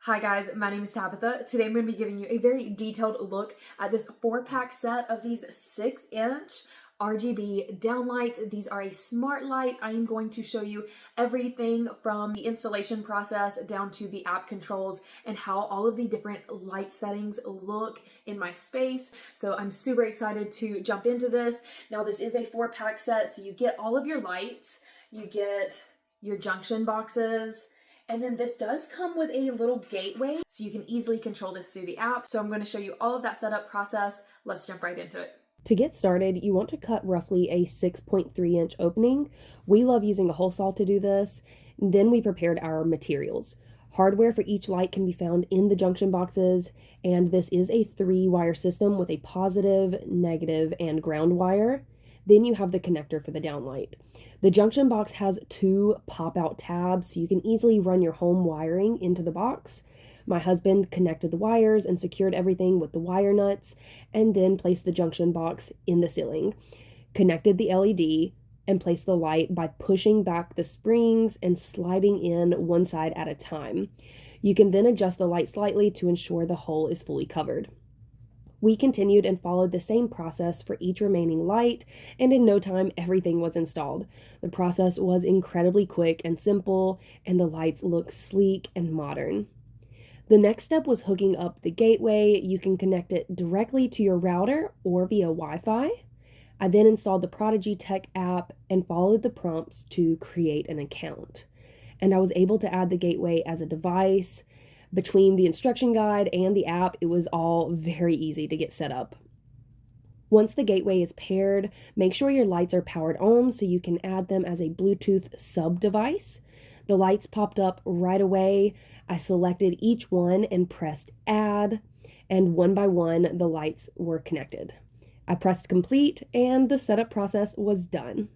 Hi guys, my name is Tabitha. Today I'm going to be giving you a very detailed look at this 4-pack set of these 6-inch RGB downlights. These are a smart light. I am going to show you everything from the installation process down to the app controls and how all of the different light settings look in my space. So I'm super excited to jump into this. Now this is a 4-pack set, so you get all of your lights, you get your junction boxes, and then this does come with a little gateway, so you can easily control this through the app. So I'm going to show you all of that setup process. Let's jump right into it. To get started, you want to cut roughly a 6.3-inch opening. We love using a hole saw to do this. Then we prepared our materials. Hardware for each light can be found in the junction boxes, and this is a 3-wire system with a positive, negative, and ground wire. Then you have the connector for the downlight. The junction box has 2 pop-out tabs, so you can easily run your home wiring into the box. My husband connected the wires and secured everything with the wire nuts, and then placed the junction box in the ceiling, connected the LED, and placed the light by pushing back the springs and sliding in one side at a time. You can then adjust the light slightly to ensure the hole is fully covered. We continued and followed the same process for each remaining light, and in no time everything was installed. The process was incredibly quick and simple, and the lights look sleek and modern. The next step was hooking up the gateway. You can connect it directly to your router or via Wi-Fi. I then installed the ProductReview app and followed the prompts to create an account. And I was able to add the gateway as a device. Between the instruction guide and the app, it was all very easy to get set up. Once the gateway is paired, make sure your lights are powered on so you can add them as a Bluetooth sub-device. The lights popped up right away. I selected each one and pressed add, and one by one the lights were connected. I pressed complete and the setup process was done.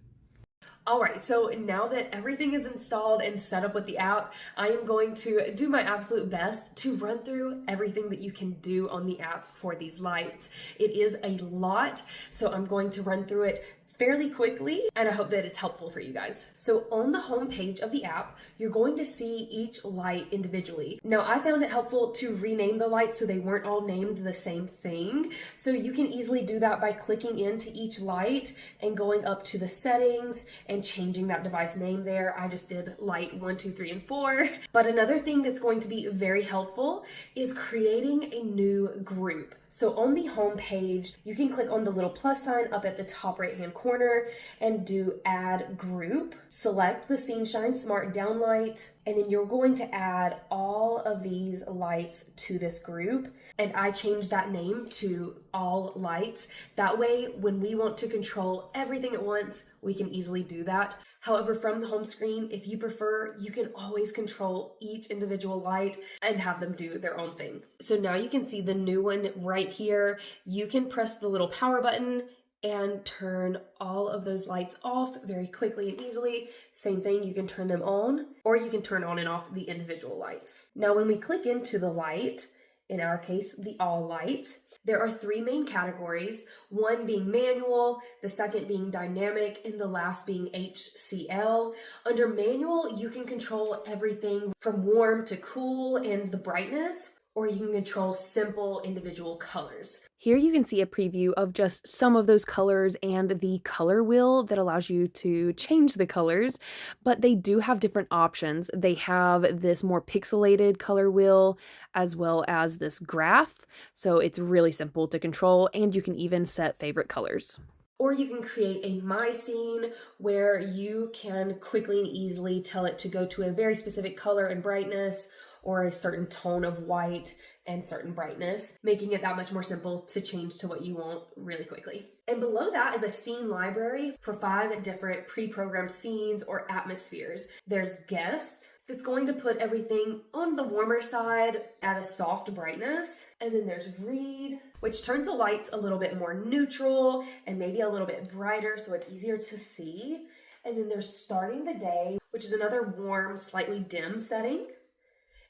Alright, so now that everything is installed and set up with the app, I am going to do my absolute best to run through everything that you can do on the app for these lights. It is a lot, so I'm going to run through it fairly quickly, and I hope that it's helpful for you guys. So on the home page of the app, you're going to see each light individually. Now, I found it helpful to rename the lights so they weren't all named the same thing. So you can easily do that by clicking into each light and going up to the settings and changing that device name there. I just did light 1, 2, 3, and 4. But another thing that's going to be very helpful is creating a new group. So on the home page, you can click on the little plus sign up at the top right-hand corner and do add group. Select the Scene Shine Smart Downlight, and then you're going to add all of these lights to this group. And I changed that name to all lights. That way, when we want to control everything at once, we can easily do that. However, from the home screen, if you prefer, you can always control each individual light and have them do their own thing. So now you can see the new one right here. You can press the little power button and turn all of those lights off very quickly and easily. Same thing, you can turn them on, or you can turn on and off the individual lights. Now, when we click into the light, in our case, the all lights, there are 3 main categories, one being manual, the second being dynamic, and the last being HCL. Under manual, you can control everything from warm to cool and the brightness, or you can control simple individual colors. Here you can see a preview of just some of those colors and the color wheel that allows you to change the colors, but they do have different options. They have this more pixelated color wheel as well as this graph, so it's really simple to control, and you can even set favorite colors. Or you can create a My Scene where you can quickly and easily tell it to go to a very specific color and brightness, or a certain tone of white and certain brightness, making it that much more simple to change to what you want really quickly. And below that is a scene library for 5 different pre-programmed scenes or atmospheres. There's guest, that's going to put everything on the warmer side at a soft brightness. And then there's read, which turns the lights a little bit more neutral and maybe a little bit brighter so it's easier to see. And then there's starting the day, which is another warm, slightly dim setting.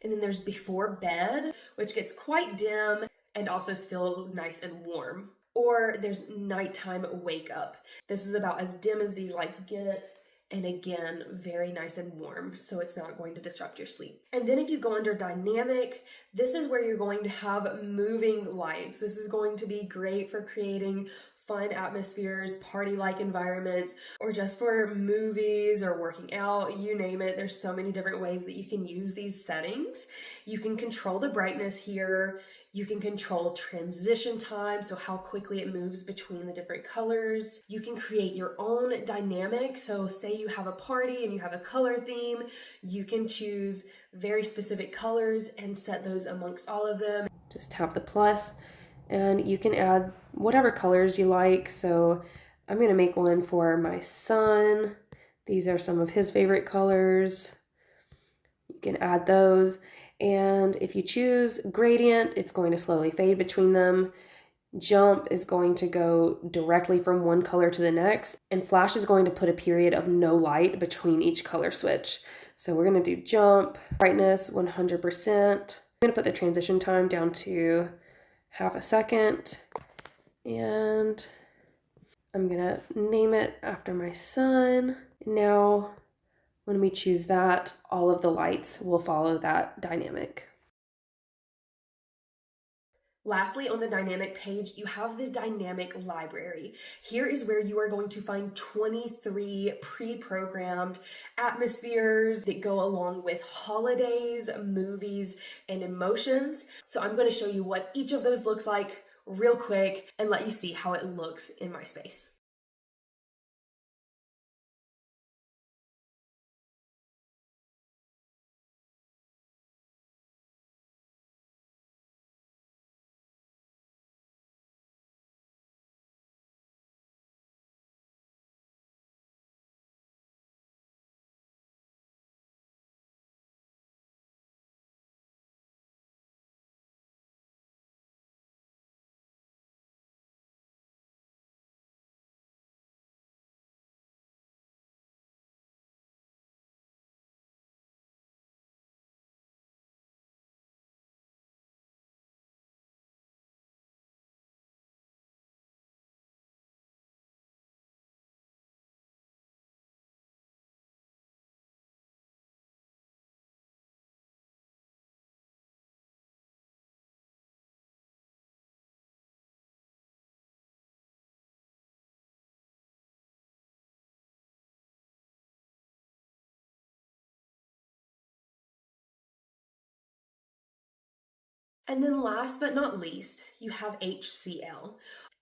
And then there's before bed, which gets quite dim and also still nice and warm. Or there's nighttime wake up. This is about as dim as these lights get, And again, very nice and warm, so it's not going to disrupt your sleep. And then if you go under dynamic, this is where you're going to have moving lights. This is going to be great for creating fun atmospheres, party-like environments, or just for movies or working out, you name it. There's so many different ways that you can use these settings. You can control the brightness here. You can control transition time, so how quickly it moves between the different colors. You can create your own dynamic. So say you have a party and you have a color theme, you can choose very specific colors and set those amongst all of them. Just tap the plus and you can add whatever colors you like. So I'm going to make one for my son. These are some of his favorite colors. You can add those. And if you choose gradient, it's going to slowly fade between them. Jump is going to go directly from one color to the next. And flash is going to put a period of no light between each color switch. So we're going to do jump, brightness 100%. I'm going to put the transition time down to half a second. And I'm going to name it after my son. Now, when we choose that, all of the lights will follow that dynamic. Lastly, on the dynamic page, you have the dynamic library. Here is where you are going to find 23 pre-programmed atmospheres that go along with holidays, movies, and emotions. So I'm going to show you what each of those looks like real quick and let you see how it looks in my space. And then last but not least, you have HCL.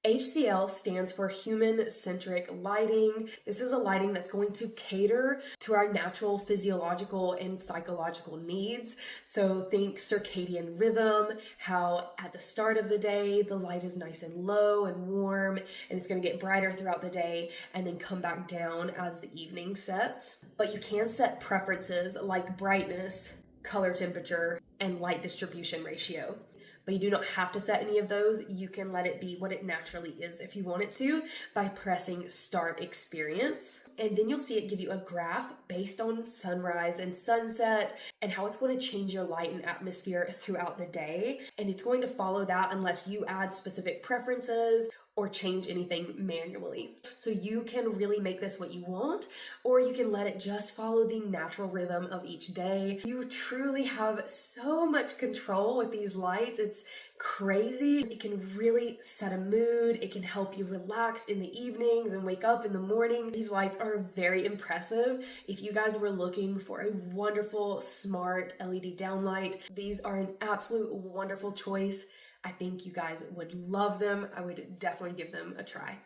HCL stands for human-centric lighting. This is a lighting that's going to cater to our natural physiological and psychological needs. So think circadian rhythm, how at the start of the day, the light is nice and low and warm, and it's going to get brighter throughout the day and then come back down as the evening sets. But you can set preferences like brightness, color temperature, and light distribution ratio. But you do not have to set any of those. You can let it be what it naturally is if you want it to by pressing Start Experience. And then you'll see it give you a graph based on sunrise and sunset and how it's going to change your light and atmosphere throughout the day. And it's going to follow that unless you add specific preferences or change anything manually. So you can really make this what you want, or you can let it just follow the natural rhythm of each day. You truly have so much control with these lights. It's crazy. It can really set a mood. It can help you relax in the evenings and wake up in the morning. These lights are very impressive. If you guys were looking for a wonderful, smart LED downlight, these are an absolute wonderful choice. I think you guys would love them. I would definitely give them a try.